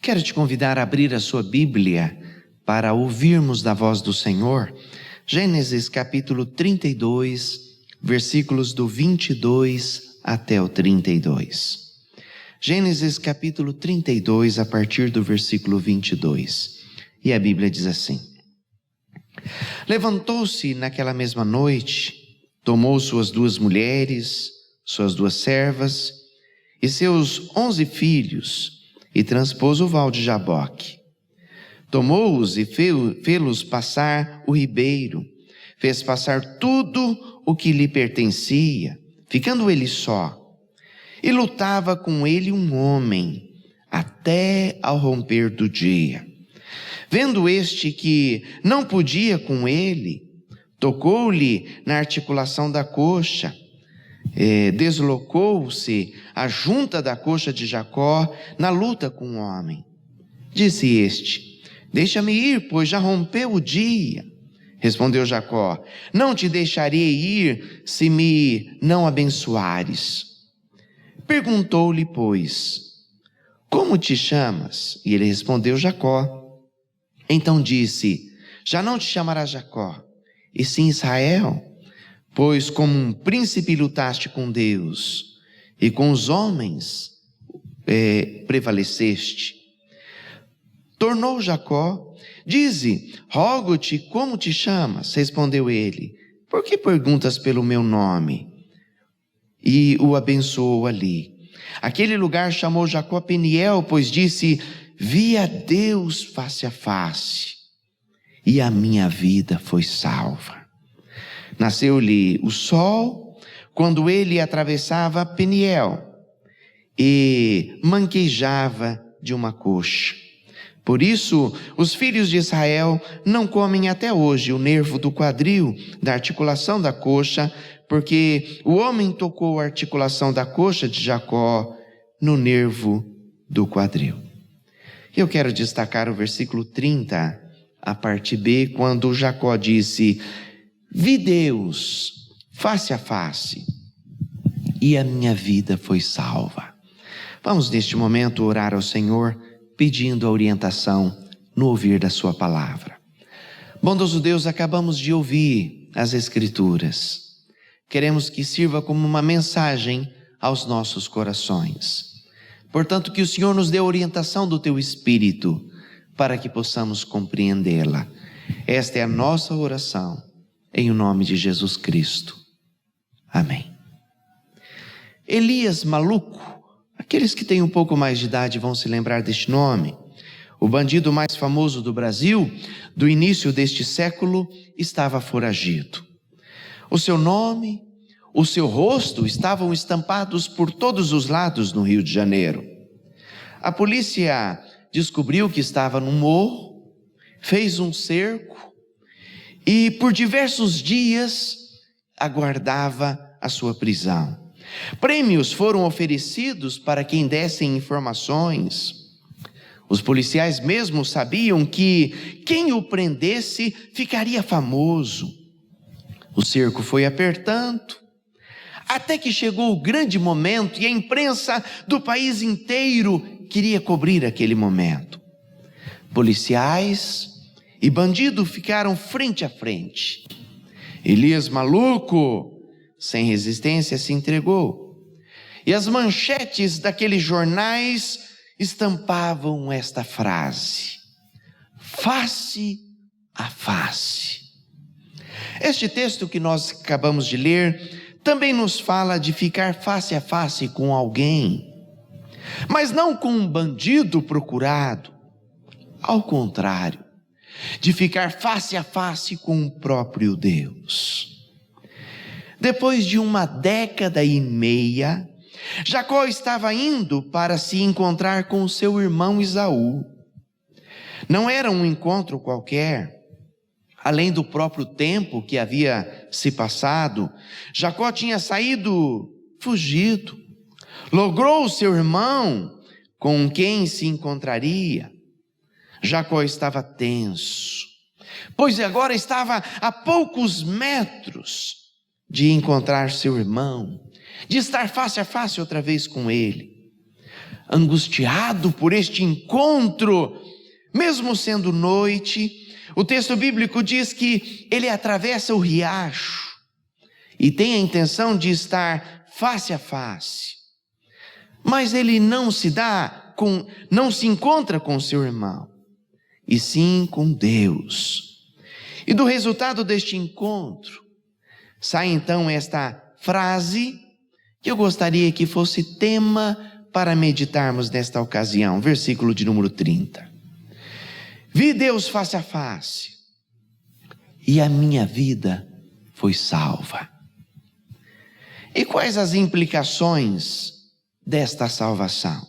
Quero te convidar a abrir a sua Bíblia para ouvirmos da voz do Senhor. Gênesis capítulo 32, versículos do 22 até o 32. Gênesis capítulo 32, a partir do versículo 22. E a Bíblia diz assim: Levantou-se naquela mesma noite, tomou suas 2 mulheres, suas 2 servas e seus 11 filhos, e transpôs o val de Jaboque. Tomou-os e fê-los passar o ribeiro, fez passar tudo o que lhe pertencia, ficando ele só. E lutava com ele um homem, até ao romper do dia. Vendo este que não podia com ele, tocou-lhe na articulação da coxa, deslocou-se a junta da coxa de Jacó na luta com o homem. Disse este: Deixa-me ir, pois já rompeu o dia. Respondeu Jacó: Não te deixarei ir se me não abençoares. Perguntou-lhe, pois: Como te chamas? E ele respondeu: Jacó. Então disse: Já não te chamarás Jacó, e sim Israel, pois como um príncipe lutaste com Deus, e com os homens prevaleceste. Tornou Jacó: Dize, rogo-te, como te chamas? Respondeu ele: Por que perguntas pelo meu nome? E o abençoou ali. Aquele lugar chamou Jacó Peniel, pois disse: Vi a Deus face a face, e a minha vida foi salva. Nasceu-lhe o sol quando ele atravessava Peniel e manquejava de uma coxa. Por isso, os filhos de Israel não comem até hoje o nervo do quadril, da articulação da coxa, porque o homem tocou a articulação da coxa de Jacó no nervo do quadril. Eu quero destacar o versículo 30, a parte B, quando Jacó disse: Vi Deus face a face, e a minha vida foi salva. Vamos neste momento orar ao Senhor, pedindo a orientação no ouvir da sua palavra. Bondoso Deus, acabamos de ouvir as Escrituras. Queremos que sirva como uma mensagem aos nossos corações. Portanto, que o Senhor nos dê a orientação do Teu Espírito, para que possamos compreendê-la. Esta é a nossa oração, em nome de Jesus Cristo. Amém. Elias Maluco, aqueles que têm um pouco mais de idade vão se lembrar deste nome. O bandido mais famoso do Brasil, do início deste século, estava foragido. O seu nome, o seu rosto estavam estampados por todos os lados no Rio de Janeiro. A polícia descobriu que estava num morro, fez um cerco e por diversos dias aguardava a sua prisão. Prêmios foram oferecidos para quem dessem informações. Os policiais mesmo sabiam que quem o prendesse ficaria famoso. O cerco foi apertando, até que chegou o grande momento e a imprensa do país inteiro queria cobrir aquele momento. Policiais e bandido ficaram frente a frente. Elias Maluco, sem resistência, se entregou. E as manchetes daqueles jornais estampavam esta frase: face a face. Este texto que nós acabamos de ler também nos fala de ficar face a face com alguém, mas não com um bandido procurado. Ao contrário, de ficar face a face com o próprio Deus. Depois de 1,5 décadas, Jacó estava indo para se encontrar com o seu irmão Esaú. Não era um encontro qualquer. Além do próprio tempo que havia se passado, Jacó tinha saído fugido. Logrou o seu irmão com quem se encontraria. Jacó estava tenso, pois agora estava a poucos metros de encontrar seu irmão, de estar face a face outra vez com ele. angustiado por este encontro, mesmo sendo noite, o texto bíblico diz que ele atravessa o riacho e tem a intenção de estar face a face. Mas ele não se encontra com seu irmão, e sim com Deus. E do resultado deste encontro, sai então esta frase que eu gostaria que fosse tema para meditarmos nesta ocasião, versículo de número 30. Vi Deus face a face, e a minha vida foi salva. E quais as implicações desta salvação?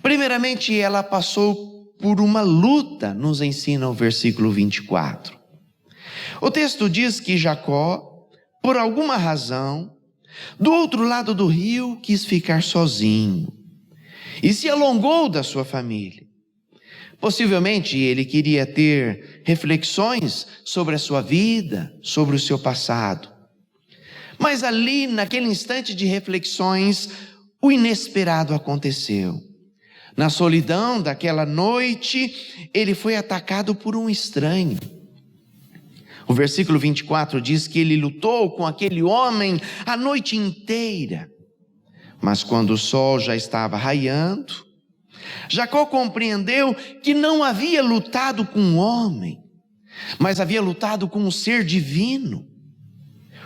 Primeiramente, ela passou por uma luta, nos ensina o versículo 24. O texto diz que Jacó, por alguma razão, do outro lado do rio, quis ficar sozinho e se alongou da sua família. Possivelmente ele queria ter reflexões sobre a sua vida, sobre o seu passado. Mas ali, naquele instante de reflexões, o inesperado aconteceu. Na solidão daquela noite, ele foi atacado por um estranho. O versículo 24 diz que ele lutou com aquele homem a noite inteira. Mas quando o sol já estava raiando, Jacó compreendeu que não havia lutado com um homem, mas havia lutado com um ser divino.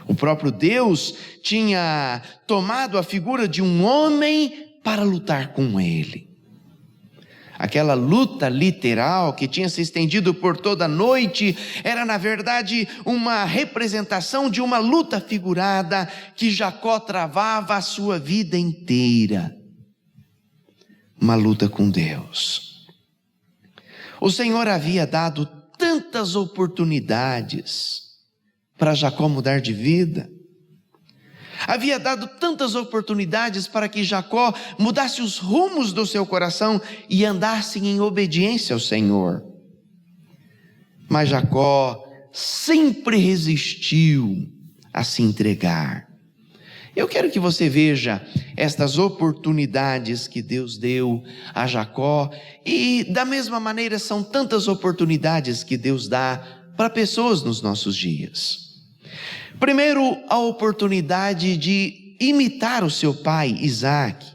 O próprio Deus tinha tomado a figura de um homem para lutar com ele. Aquela luta literal que tinha se estendido por toda a noite era, na verdade, uma representação de uma luta figurada que Jacó travava a sua vida inteira. Uma luta com Deus. O Senhor havia dado tantas oportunidades para Jacó mudar de vida. Havia dado tantas oportunidades para que Jacó mudasse os rumos do seu coração e andasse em obediência ao Senhor. Mas Jacó sempre resistiu a se entregar. Eu quero que você veja estas oportunidades que Deus deu a Jacó, e da mesma maneira são tantas oportunidades que Deus dá para pessoas nos nossos dias. Primeiro, a oportunidade de imitar o seu pai, Isaac.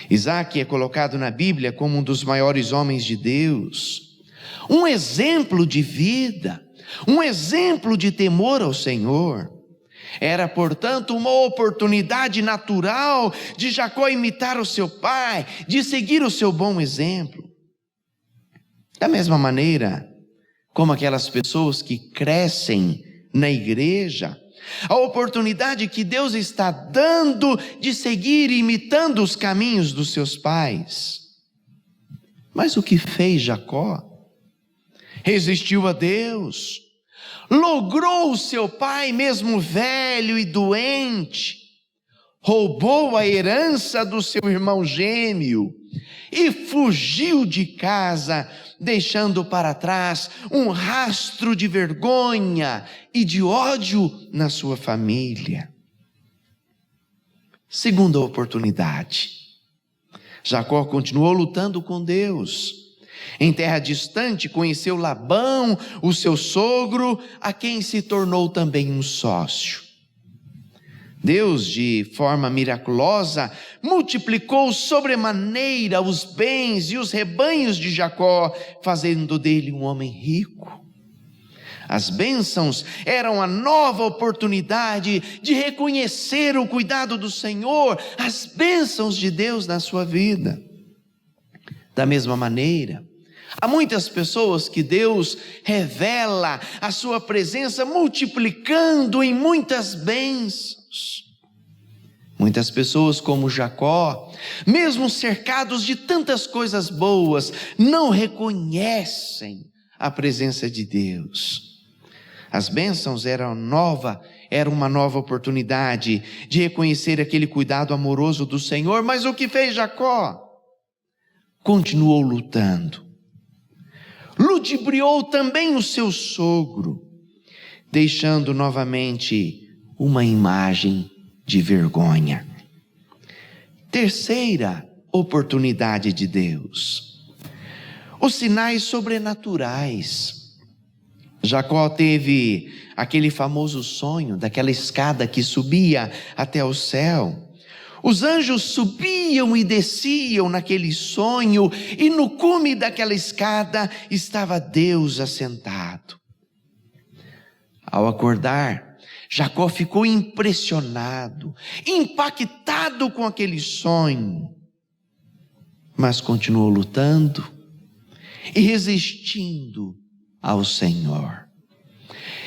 Isaac é colocado na Bíblia como um dos maiores homens de Deus, um exemplo de vida, um exemplo de temor ao Senhor. Era, portanto, uma oportunidade natural de Jacó imitar o seu pai, de seguir o seu bom exemplo. Da mesma maneira, como aquelas pessoas que crescem na igreja, a oportunidade que Deus está dando de seguir imitando os caminhos dos seus pais. Mas o que fez Jacó? Resistiu a Deus, logrou o seu pai mesmo velho e doente, roubou a herança do seu irmão gêmeo e fugiu de casa, deixando para trás um rastro de vergonha e de ódio na sua família. Segunda oportunidade, Jacó continuou lutando com Deus. Em terra distante conheceu Labão, o seu sogro, a quem se tornou também um sócio. Deus, de forma miraculosa, multiplicou sobremaneira os bens e os rebanhos de Jacó, fazendo dele um homem rico. As bênçãos eram a nova oportunidade de reconhecer o cuidado do Senhor, as bênçãos de Deus na sua vida. Da mesma maneira, há muitas pessoas que Deus revela a sua presença multiplicando em muitas bênçãos. Muitas pessoas como Jacó, mesmo cercados de tantas coisas boas, não reconhecem a presença de Deus. As bênçãos era uma nova oportunidade de reconhecer aquele cuidado amoroso do Senhor, mas o que fez Jacó? Continuou lutando. Ludibriou também o seu sogro, deixando novamente uma imagem de vergonha. Terceira oportunidade de Deus. Os sinais sobrenaturais. Jacó teve aquele famoso sonho daquela escada que subia até o céu. Os anjos subiam e desciam naquele sonho, e no cume daquela escada estava Deus assentado. Ao acordar, Jacó ficou impressionado, impactado com aquele sonho, mas continuou lutando e resistindo ao Senhor.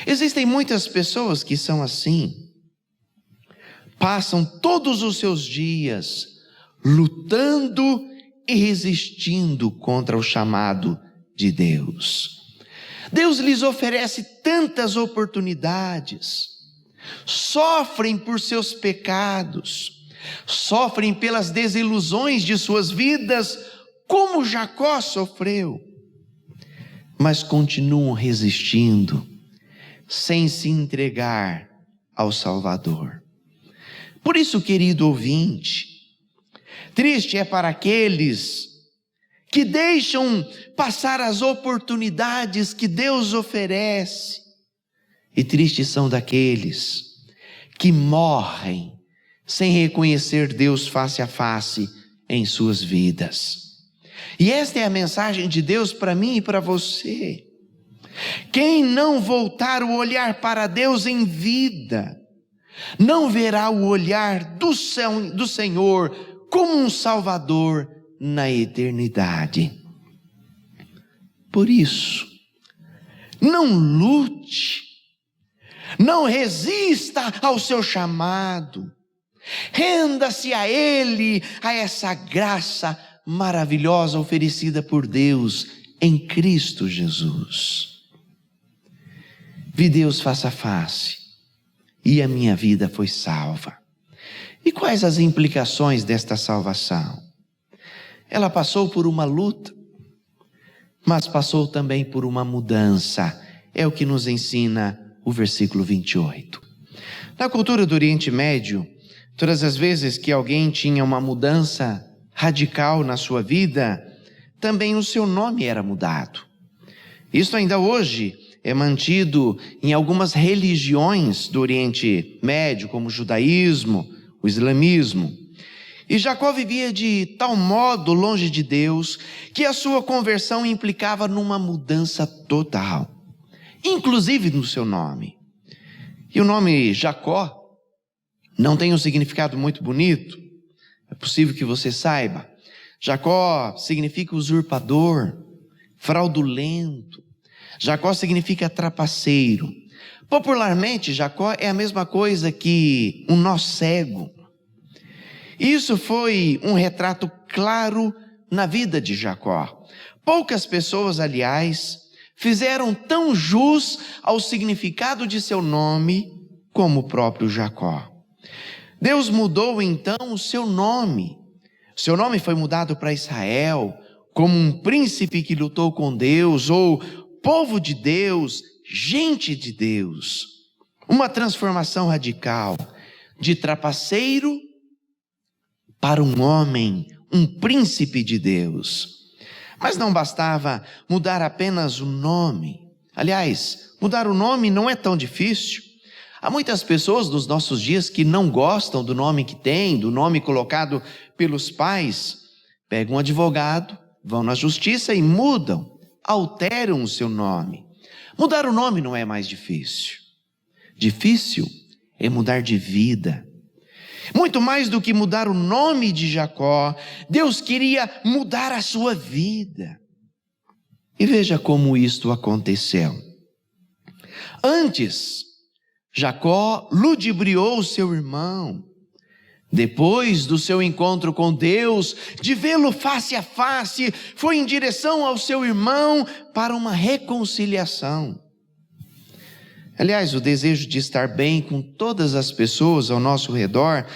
Existem muitas pessoas que são assim. Passam todos os seus dias lutando e resistindo contra o chamado de Deus. Deus lhes oferece tantas oportunidades, sofrem por seus pecados, sofrem pelas desilusões de suas vidas, como Jacó sofreu, mas continuam resistindo, sem se entregar ao Salvador. Por isso, querido ouvinte, triste é para aqueles que deixam passar as oportunidades que Deus oferece, e tristes são daqueles que morrem sem reconhecer Deus face a face em suas vidas. E esta é a mensagem de Deus para mim e para você. Quem não voltar o olhar para Deus em vida, não verá o olhar do Senhor como um Salvador na eternidade. Por isso, não lute, não resista ao seu chamado, renda-se a Ele, a essa graça maravilhosa oferecida por Deus em Cristo Jesus. Vi Deus face a face, e a minha vida foi salva. E quais as implicações desta salvação? Ela passou por uma luta, mas passou também por uma mudança. É o que nos ensina o versículo 28. Na cultura do Oriente Médio, todas as vezes que alguém tinha uma mudança radical na sua vida, também o seu nome era mudado. Isso ainda hoje é mantido em algumas religiões do Oriente Médio, como o judaísmo, o islamismo. E Jacó vivia de tal modo longe de Deus, que a sua conversão implicava numa mudança total, inclusive no seu nome. E o nome Jacó não tem um significado muito bonito, é possível que você saiba. Jacó significa usurpador, fraudulento. Jacó significa trapaceiro. Popularmente, Jacó é a mesma coisa que um nó cego. Isso foi um retrato claro na vida de Jacó. Poucas pessoas, aliás, fizeram tão jus ao significado de seu nome como o próprio Jacó. Deus mudou então o seu nome. Seu nome foi mudado para Israel, como um príncipe que lutou com Deus, ou povo de Deus, gente de Deus. Uma transformação radical, de trapaceiro para um homem, um príncipe de Deus. Mas não bastava mudar apenas o nome. Aliás, mudar o nome não é tão difícil. Há muitas pessoas nos nossos dias que não gostam do nome que têm, do nome colocado pelos pais. Pegam um advogado, vão na justiça e mudam, alteram o seu nome. Mudar o nome não é mais difícil. Difícil é mudar de vida. Muito mais do que mudar o nome de Jacó, Deus queria mudar a sua vida. E veja como isto aconteceu. Antes, Jacó ludibriou seu irmão. Depois do seu encontro com Deus, de vê-lo face a face, foi em direção ao seu irmão para uma reconciliação. Aliás, o desejo de estar bem com todas as pessoas ao nosso redor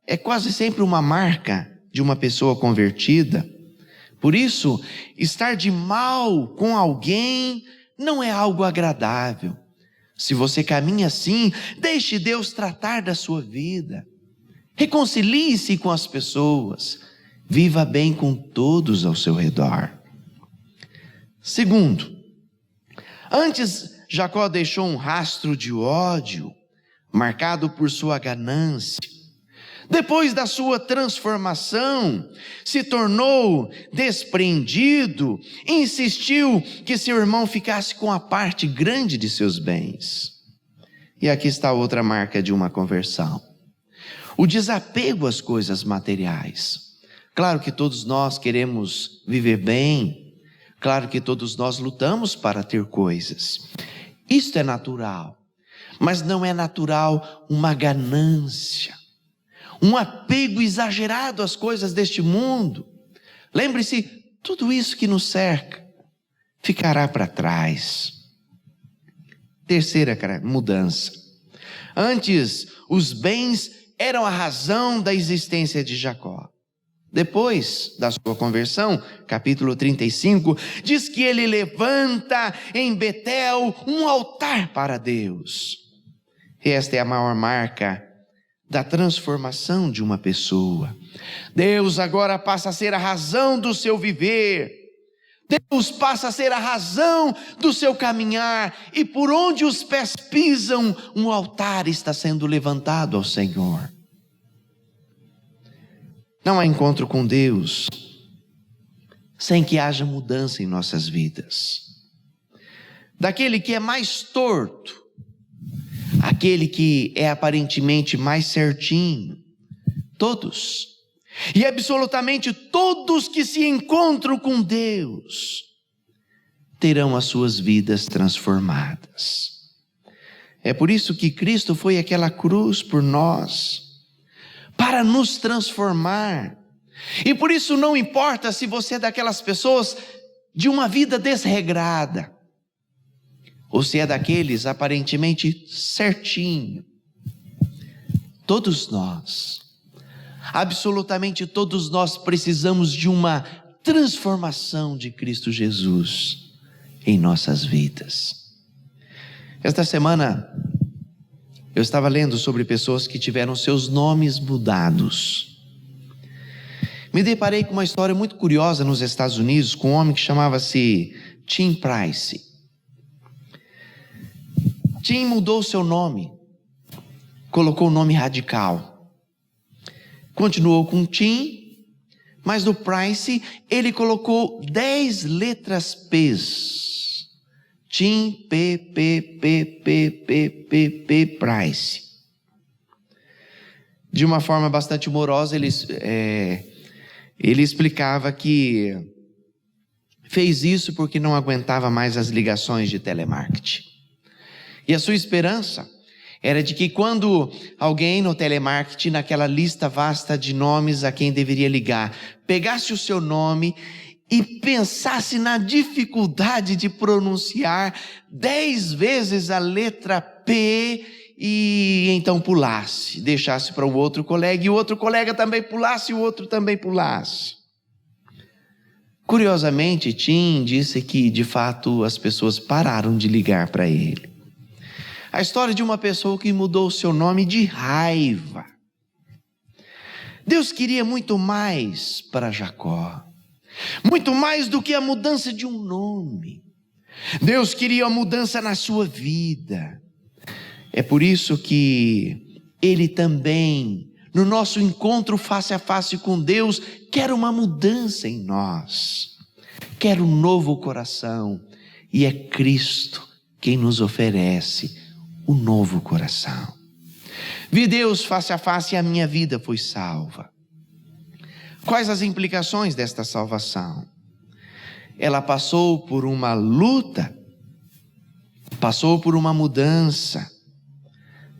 é quase sempre uma marca de uma pessoa convertida. Por isso, estar de mal com alguém não é algo agradável. Se você caminha assim, deixe Deus tratar da sua vida. Reconcilie-se com as pessoas Viva bem com todos ao seu redor. Segundo, antes Jacó deixou um rastro de ódio, marcado por sua ganância. Depois da sua transformação, se tornou despreendido e insistiu que seu irmão ficasse com a parte grande de seus bens. E aqui está outra marca de uma conversão: o desapego às coisas materiais. Claro que todos nós queremos viver bem, claro que todos nós lutamos para ter coisas. Isto é natural, mas não é natural uma ganância, um apego exagerado às coisas deste mundo. Lembre-se, tudo isso que nos cerca ficará para trás. Terceira mudança. Antes, os bens eram a razão da existência de Jacó. Depois da sua conversão, capítulo 35, diz que ele levanta em Betel um altar para Deus. E esta é a maior marca da transformação de uma pessoa. Deus agora passa a ser a razão do seu viver. Deus passa a ser a razão do seu caminhar. E por onde os pés pisam, um altar está sendo levantado ao Senhor. Não há encontro com Deus sem que haja mudança em nossas vidas. Daquele que é mais torto, aquele que é aparentemente mais certinho, todos, e absolutamente todos que se encontram com Deus, terão as suas vidas transformadas. É por isso que Cristo foi àquela cruz por nós, para nos transformar. E por isso não importa se você é daquelas pessoas de uma vida desregrada, ou se é daqueles aparentemente certinho. Todos nós, absolutamente todos nós, precisamos de uma transformação de Cristo Jesus em nossas vidas. Esta semana eu estava lendo sobre pessoas que tiveram seus nomes mudados. Me deparei com uma história muito curiosa nos Estados Unidos, com um homem que chamava-se Tim Price. Tim mudou seu nome, colocou o nome radical. Continuou com Tim, mas do Price ele colocou 10 letras P's. Tim, P, Price. De uma forma bastante humorosa, ele explicava que fez isso porque não aguentava mais as ligações de telemarketing. E a sua esperança era de que quando alguém no telemarketing, naquela lista vasta de nomes a quem deveria ligar, pegasse o seu nome e pensasse na dificuldade de pronunciar 10 vezes a letra P e então pulasse, deixasse para o outro colega e o outro colega também pulasse e o outro também pulasse. Curiosamente, Tim disse que de fato as pessoas pararam de ligar para ele. A história de uma pessoa que mudou o seu nome de raiva. Deus queria muito mais para Jacó. Muito mais do que a mudança de um nome. Deus queria a mudança na sua vida. É por isso que Ele também, no nosso encontro face a face com Deus, quer uma mudança em nós. Quer um novo coração. E é Cristo quem nos oferece o novo coração. Vi Deus face a face e a minha vida foi salva. Quais as implicações desta salvação? Ela passou por uma luta, passou por uma mudança,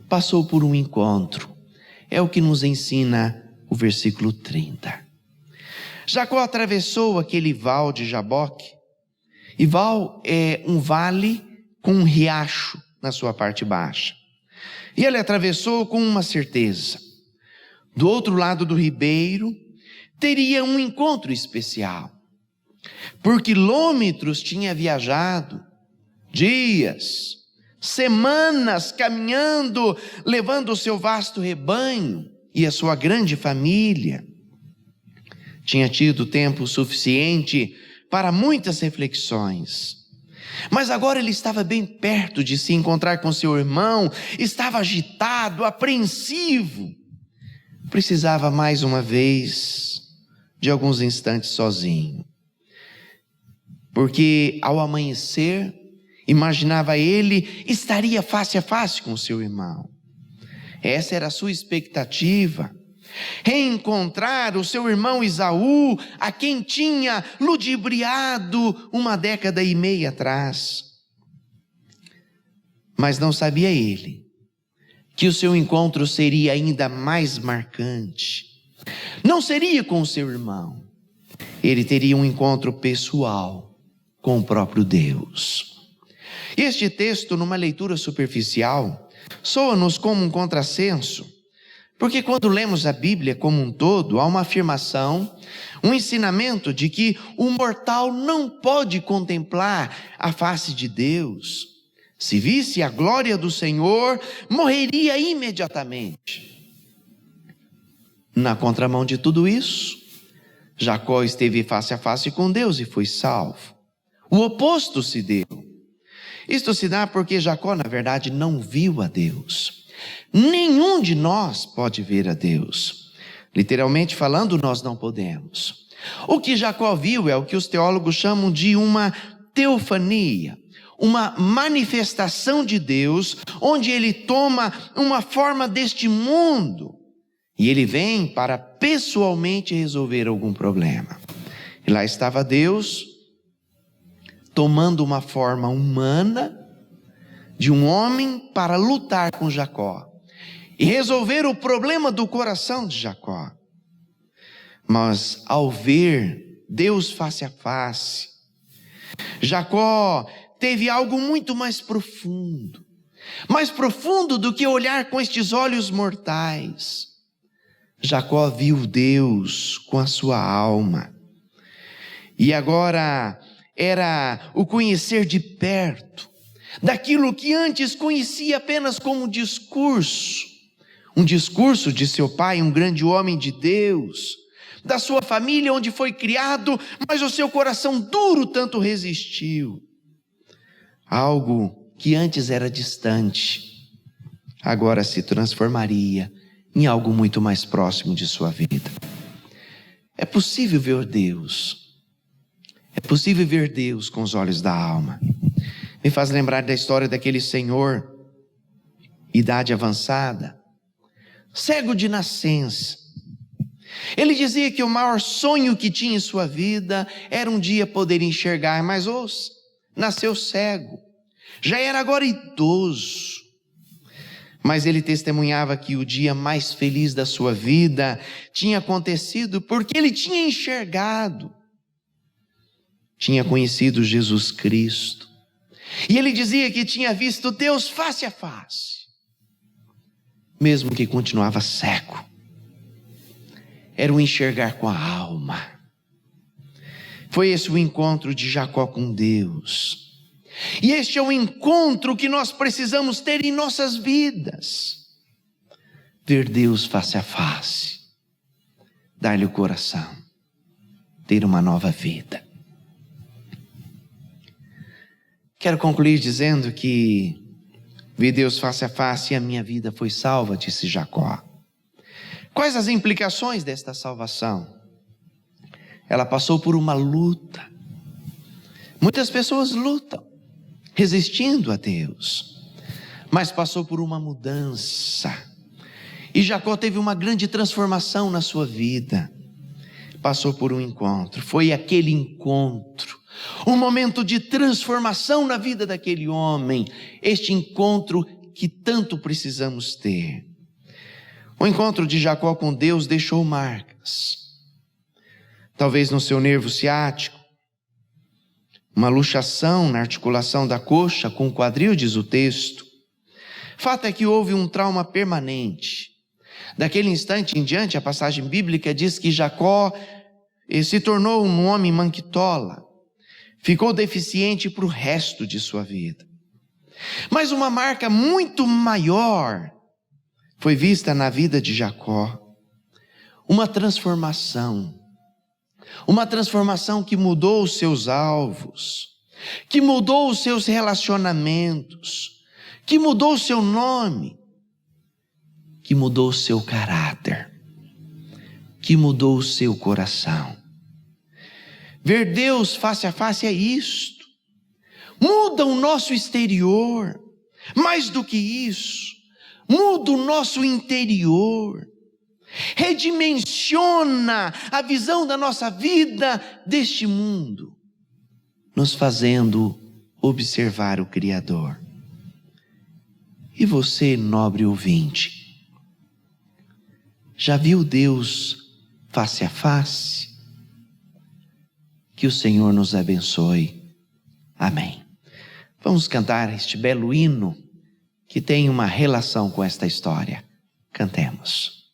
passou por um encontro. É o que nos ensina o versículo 30. Jacó atravessou aquele val de Jaboque. E val é um vale com um riacho na sua parte baixa. E ele atravessou com uma certeza. Do outro lado do ribeiro, teria um encontro especial. Por quilômetros tinha viajado, dias, semanas caminhando, levando o seu vasto rebanho e a sua grande família. Tinha tido tempo suficiente para muitas reflexões. Mas agora ele estava bem perto de se encontrar com seu irmão, estava agitado, apreensivo. Precisava mais uma vez de alguns instantes sozinho. Porque ao amanhecer, imaginava ele, estaria face a face com seu irmão. Essa era a sua expectativa. Reencontrar o seu irmão Esaú, a quem tinha ludibriado 1 década e meia atrás. Mas não sabia ele que o seu encontro seria ainda mais marcante. Não seria com o seu irmão. Ele teria um encontro pessoal com o próprio Deus. Este texto, numa leitura superficial, soa-nos como um contrassenso, porque quando lemos a Bíblia como um todo, há uma afirmação, um ensinamento de que o mortal não pode contemplar a face de Deus. Se visse a glória do Senhor, morreria imediatamente. Na contramão de tudo isso, Jacó esteve face a face com Deus e foi salvo. O oposto se deu. Isto se dá porque Jacó, na verdade, não viu a Deus. Nenhum de nós pode ver a Deus. Literalmente falando, nós não podemos. O que Jacó viu é o que os teólogos chamam de uma teofania, uma manifestação de Deus, onde ele toma uma forma deste mundo e ele vem para pessoalmente resolver algum problema. E lá estava Deus tomando uma forma humana de um homem para lutar com Jacó e resolver o problema do coração de Jacó. Mas ao ver Deus face a face, Jacó teve algo muito mais profundo do que olhar com estes olhos mortais. Jacó viu Deus com a sua alma, e agora era o conhecer de perto daquilo que antes conhecia apenas como discurso, um discurso de seu pai, um grande homem de Deus, da sua família onde foi criado, mas o seu coração duro tanto resistiu. Algo que antes era distante, agora se transformaria em algo muito mais próximo de sua vida. É possível ver Deus. É possível ver Deus com os olhos da alma. Me faz lembrar da história daquele senhor, idade avançada, cego de nascença. Ele dizia que o maior sonho que tinha em sua vida era um dia poder enxergar, mas ouça, nasceu cego, já era agora idoso, mas ele testemunhava que o dia mais feliz da sua vida tinha acontecido porque ele tinha enxergado, tinha conhecido Jesus Cristo, e ele dizia que tinha visto Deus face a face, mesmo que continuava cego. Era o enxergar com a alma. Foi esse o encontro de Jacó com Deus. E este é o encontro que nós precisamos ter em nossas vidas. Ver Deus face a face. Dar-lhe o coração. Ter uma nova vida. Quero concluir dizendo que vi Deus face a face e a minha vida foi salva, disse Jacó. Quais as implicações desta salvação? Ela passou por uma luta. Muitas pessoas lutam, resistindo a Deus, mas passou por uma mudança. E Jacó teve uma grande transformação na sua vida. Passou por um encontro, foi aquele encontro, um momento de transformação na vida daquele homem, este encontro que tanto precisamos ter. O encontro de Jacó com Deus deixou marcas, talvez no seu nervo ciático, uma luxação na articulação da coxa com o quadril, diz o texto. Fato é que houve um trauma permanente. Daquele instante em diante, a passagem bíblica diz que Jacó se tornou um homem manquitola, ficou deficiente para o resto de sua vida. Mas uma marca muito maior foi vista na vida de Jacó, uma transformação Uma transformação que mudou os seus alvos, que mudou os seus relacionamentos, que mudou o seu nome, que mudou o seu caráter, que mudou o seu coração. Ver Deus face a face é isto. Muda o nosso exterior. Mais do que isso, muda o nosso interior. Redimensiona a visão da nossa vida deste mundo, nos fazendo observar o Criador. E você, nobre ouvinte, já viu Deus face a face? Que o Senhor nos abençoe. Amém. Vamos cantar este belo hino que tem uma relação com esta história. Cantemos.